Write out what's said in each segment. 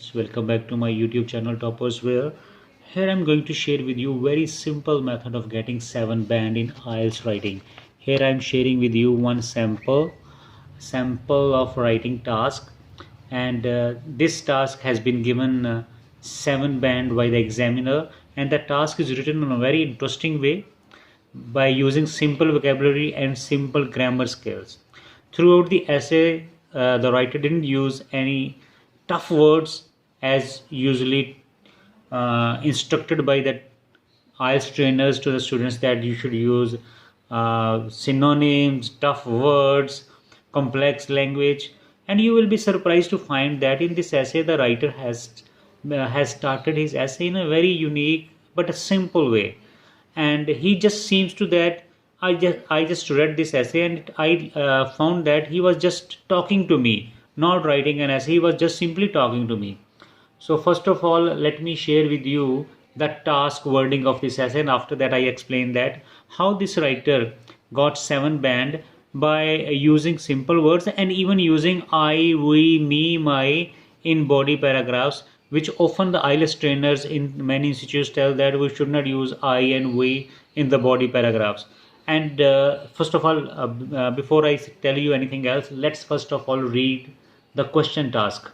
students, welcome back to my YouTube channel Toppers, where here I'm going to share with you very simple method of getting 7 band in IELTS writing. Here I'm sharing with you one sample of writing task, and this task has been given 7 band by the examiner, and the task is written in a very interesting way by using simple vocabulary and simple grammar skills. Throughout the essay, the writer didn't use any tough words as usually instructed by the IELTS trainers to the students that you should use synonyms, tough words, complex language, and you will be surprised to find that in this essay the writer has started his essay in a very unique but a simple way, and he just seems to that I just read this essay, and I found that he was just talking to me, not writing an essay. He was just simply talking to me. So first of all, let me share with you the task wording of this essay, and after that I explain that how this writer got 7 band by using simple words and even using I, we, me, my in body paragraphs, which often the IELTS trainers in many institutes tell that we should not use I and we in the body paragraphs. And first of all, before I tell you anything else, let's first of all read the question task.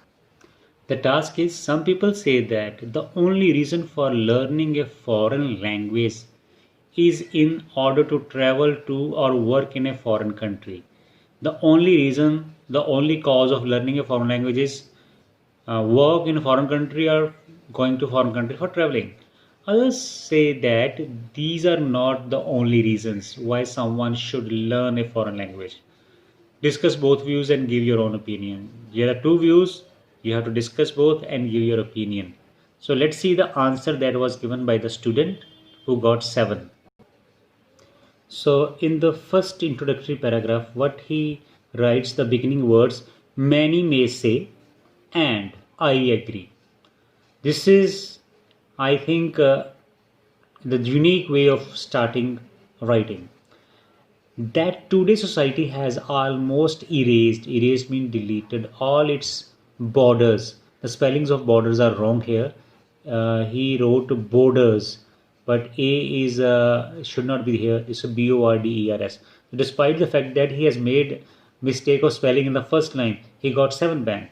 The task is, some people say that the only reason for learning a foreign language is in order to travel to or work in a foreign country. The only reason, the only cause of learning a foreign language is work in a foreign country or going to foreign country for traveling. Others say that these are not the only reasons why someone should learn a foreign language. Discuss both views and give your own opinion. There are two views, you have to discuss both and give your opinion. So let's see the answer that was given by the student who got 7. So in the first introductory paragraph, what he writes, the beginning words, many may say and I agree. This is, I think, the unique way of starting writing. That today's society has almost erased means deleted, all its borders. The spellings of borders are wrong here. He wrote borders, but A is should not be here. It's a BORDERS. Despite the fact that he has made mistake of spelling in the first line, he got 7 band.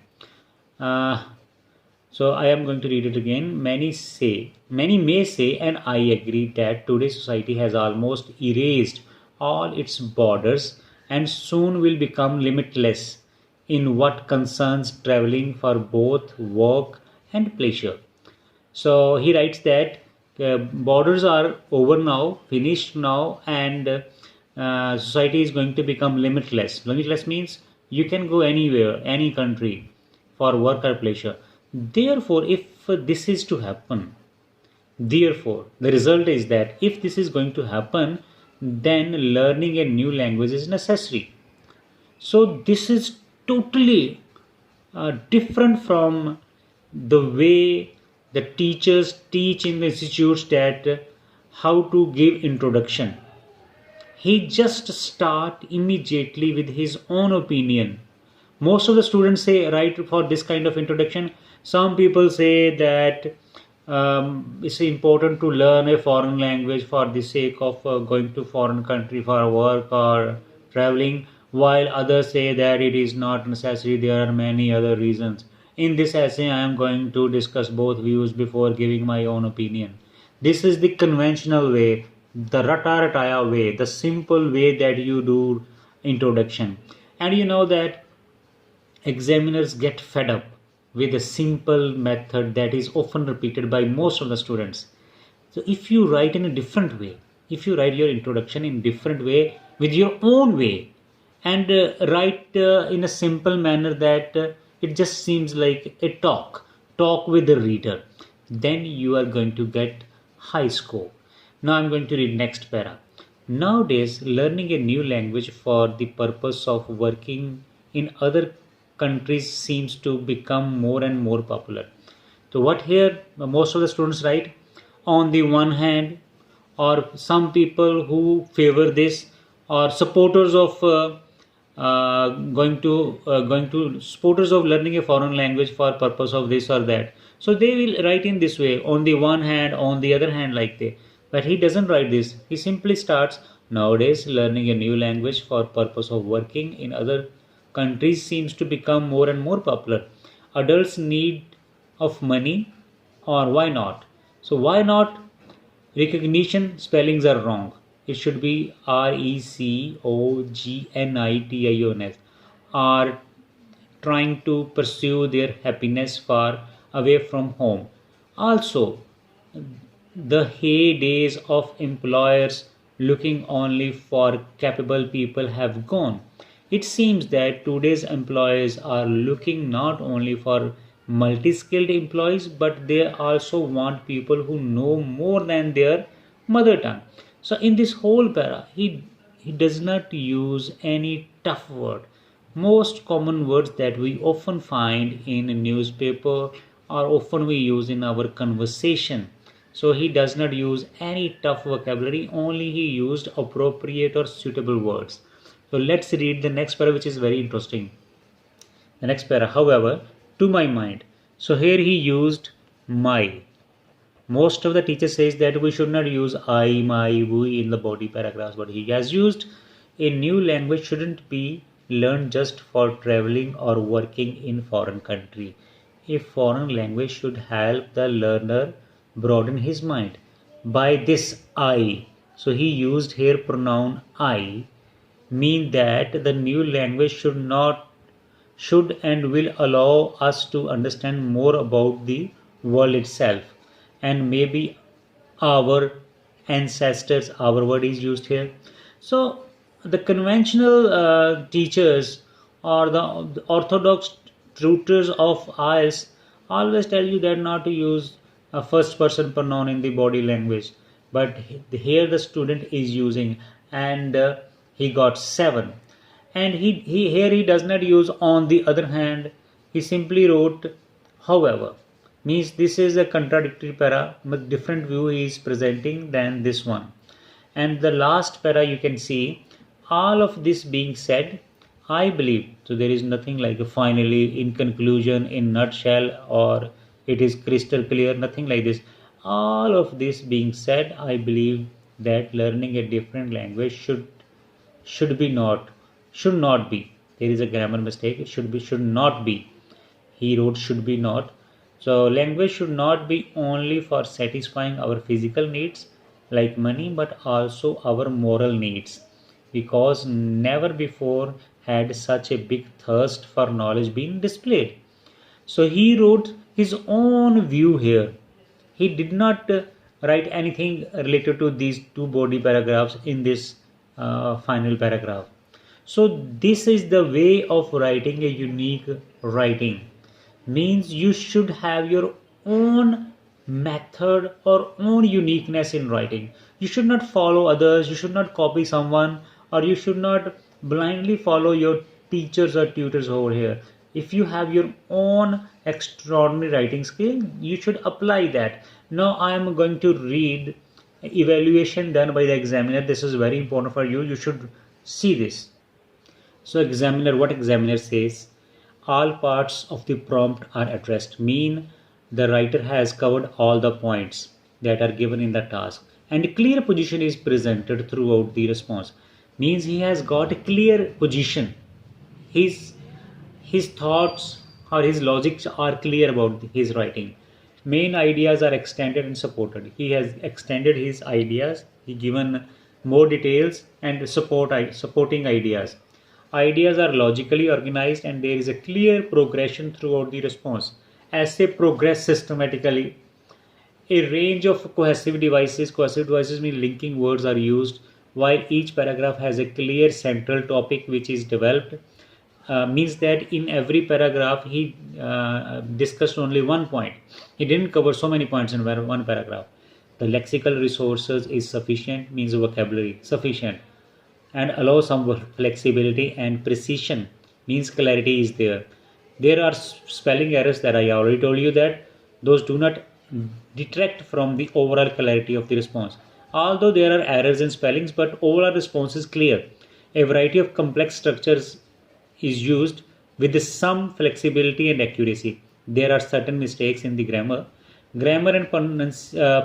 So I am going to read it again. Many may say, and I agree, that today's society has almost erased all its borders and soon will become limitless in what concerns traveling for both work and pleasure. So he writes that borders are over now, finished now, and society is going to become limitless. Limitless means you can go anywhere, any country for work or pleasure. Therefore, if this is to happen, therefore, the result is that if this is going to happen, then learning a new language is necessary. So this is totally different from the way the teachers teach in the institutes that how to give introduction. He just start immediately with his own opinion. Most of the students say, right, for this kind of introduction, some people say that it's important to learn a foreign language for the sake of going to foreign country for work or traveling, while others say that it is not necessary, there are many other reasons. In this essay I am going to discuss both views before giving my own opinion. This is the conventional way, the rata-rataya way, the simple way that you do introduction. And you know that examiners get fed up with a simple method that is often repeated by most of the students. So if you write in a different way, if you write your introduction in different way with your own way, and write in a simple manner that it just seems like a talk with the reader, then you are going to get high score. Now I'm going to read next para. Nowadays, learning a new language for the purpose of working in other countries seems to become more and more popular. So what here most of the students write, on the one hand, or some people who favor this, or supporters of going to supporters of learning a foreign language for purpose of this or that. So they will write in this way, on the one hand, on the other hand, like they. But he doesn't write this. He simply starts, nowadays learning a new language for purpose of working in other countries seems to become more and more popular. Adults need of money, or why not? So why not recognition spellings are wrong. It should be RECOGNITION. Are trying to pursue their happiness far away from home. Also, the heydays of employers looking only for capable people have gone. It seems that today's employers are looking not only for multi skilled employees, but they also want people who know more than their mother tongue. So, in this whole para, he does not use any tough word. Most common words that we often find in a newspaper are often we use in our conversation. So he does not use any tough vocabulary, only he used appropriate or suitable words. So let's read the next para, which is very interesting. The next para, however, to my mind. So here he used my. Most of the teacher says that we should not use I, my, we in the body paragraphs, but he has used. A new language shouldn't be learned just for traveling or working in foreign country. A foreign language should help the learner broaden his mind. By this I, so he used here pronoun I, mean that the new language should and will allow us to understand more about the world itself, and maybe our ancestors. Our word is used here. So the conventional teachers or the orthodox tutors of IELTS always tell you that not to use a first person pronoun in the body language, but here the student is using, and he got 7. And he here he does not use on the other hand, he simply wrote however. Means this is a contradictory para, but different view he is presenting than this one. And the last para you can see, all of this being said, I believe, so there is nothing like a finally, in conclusion, in nutshell, or it is crystal clear, nothing like this. All of this being said, I believe that learning a different language should not be. There is a grammar mistake. It should not be. He wrote should be not. So language should not be only for satisfying our physical needs like money, but also our moral needs, because never before had such a big thirst for knowledge been displayed. So he wrote his own view here. He did not write anything related to these two body paragraphs in this final paragraph. So this is the way of writing a unique writing. Means you should have your own method or own uniqueness in writing. You should not follow others, you should not copy someone, or you should not blindly follow your teachers or tutors over here. If you have your own extraordinary writing skill, you should apply that. Now I am going to read evaluation done by the examiner. This is very important for you. You should see this. So examiner, what examiner says, all parts of the prompt are addressed, mean the writer has covered all the points that are given in the task, and a clear position is presented throughout the response. Means he has got a clear position. His thoughts or his logics are clear about his writing. Main ideas are extended and supported. He has extended his ideas. He given more details and supporting ideas. Ideas are logically organized and there is a clear progression throughout the response. Essay progress systematically. A range of cohesive devices mean linking words are used, while each paragraph has a clear central topic which is developed. Means that in every paragraph he discussed only one point. He didn't cover so many points in one paragraph. The lexical resources is sufficient, means vocabulary sufficient, and allow some flexibility, and precision means clarity is there. There are spelling errors that I already told you that those do not detract from the overall clarity of the response. Although there are errors in spellings, but overall response is clear. A variety of complex structures is used with some flexibility and accuracy. There are certain mistakes in the grammar. Grammar and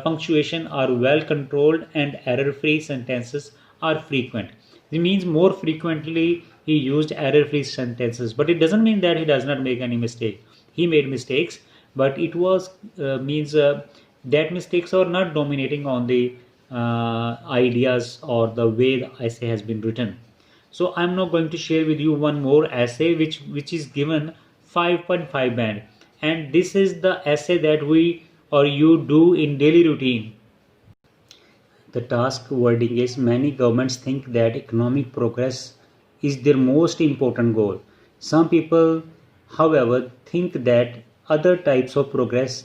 punctuation are well controlled and error free sentences are frequent. It means more frequently he used error free sentences, but it doesn't mean that he does not make any mistake. He made mistakes, but it was means that mistakes are not dominating on the ideas or the way the essay has been written. So I'm now going to share with you one more essay which is given 5.5 band, and this is the essay that we or you do in daily routine. The task wording is: many governments think that economic progress is their most important goal. Some people, however, think that other types of progress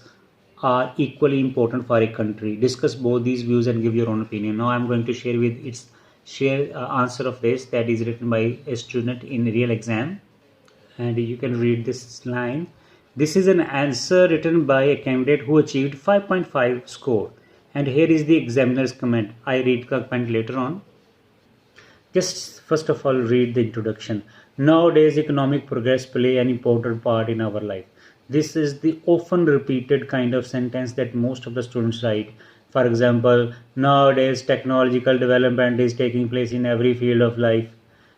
are equally important for a country. Discuss both these views and give your own opinion. Now I'm going to share with its share answer of this that is written by a student in real exam, and you can read this line. This is an answer written by a candidate who achieved 5.5 score, and here is the examiner's comment. I read the comment later on. Just first of all, read the introduction. Nowadays, economic progress play an important part in our life. This is the often repeated kind of sentence that most of the students write. For example, nowadays technological development is taking place in every field of life.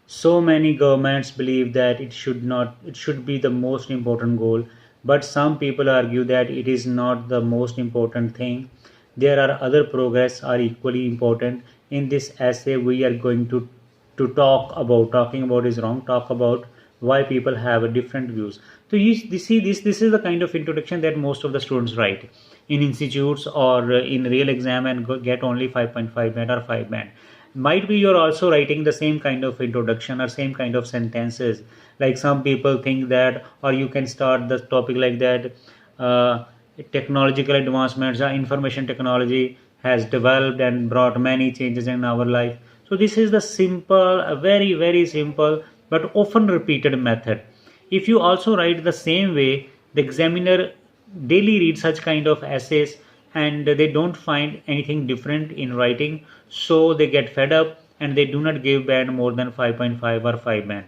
So many governments believe that it should be the most important goal, but some people argue that it is not the most important thing. There are other progress are equally important. In this essay we are going to talking about is wrong, talk about why people have different views. So you see this is the kind of introduction that most of the students write in institutes or in real exam and get only 5.5 band or 5 band. Might be you're also writing the same kind of introduction or same kind of sentences. Like some people think that, or you can start the topic like that. Technological advancements, information technology has developed and brought many changes in our life. So this is the simple, a very simple but often repeated method. If you also write the same way, the examiner daily reads such kind of essays and they don't find anything different in writing, so they get fed up and they do not give band more than 5.5 or 5 band.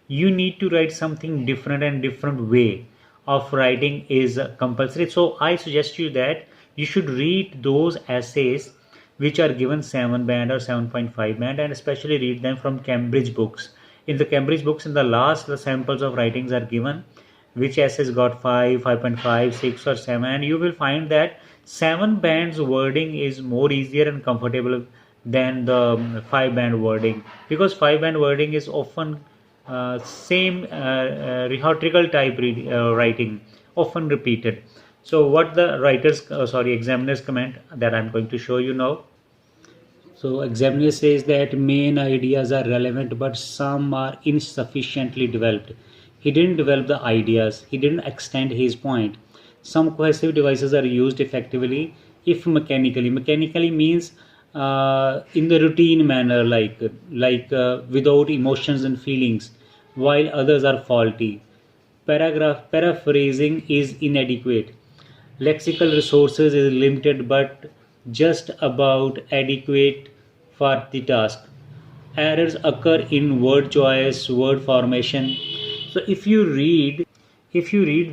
You need to write something different, and different way of writing is compulsory. So I suggest you that you should read those essays which are given 7 band or 7.5 band, and especially read them from Cambridge books. In the Cambridge books, in the last, the samples of writings are given which essays got 5, 5.5, 6 or 7, and you will find that 7 bands wording is more easier and comfortable than the 5 band wording, because 5 band wording is often same rhetorical type writing, often repeated. So what the examiners comment that I'm going to show you now. So examiner says that main ideas are relevant, but some are insufficiently developed. He didn't develop the ideas, he didn't extend his point. Some cohesive devices are used effectively if mechanically. Mechanically means in the routine manner, without emotions and feelings, while others are faulty. Paraphrasing is inadequate. Lexical resources is limited but just about adequate for the task. Errors occur in word choice, word formation. So if you read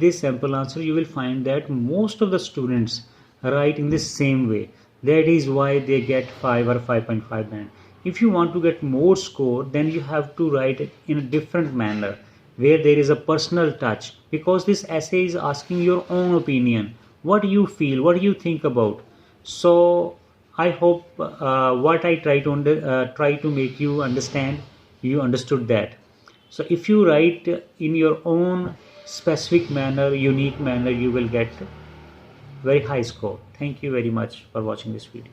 this sample answer, you will find that most of the students write in the same way. That is why they get 5 or 5.5 band. If you want to get more score, then you have to write it in a different manner where there is a personal touch, because this essay is asking your own opinion, what you feel, what you think about. So I hope what I try to make you understand, you understood that. So if you write in your own specific manner, unique manner, you will get very high score. Thank you very much for watching this video.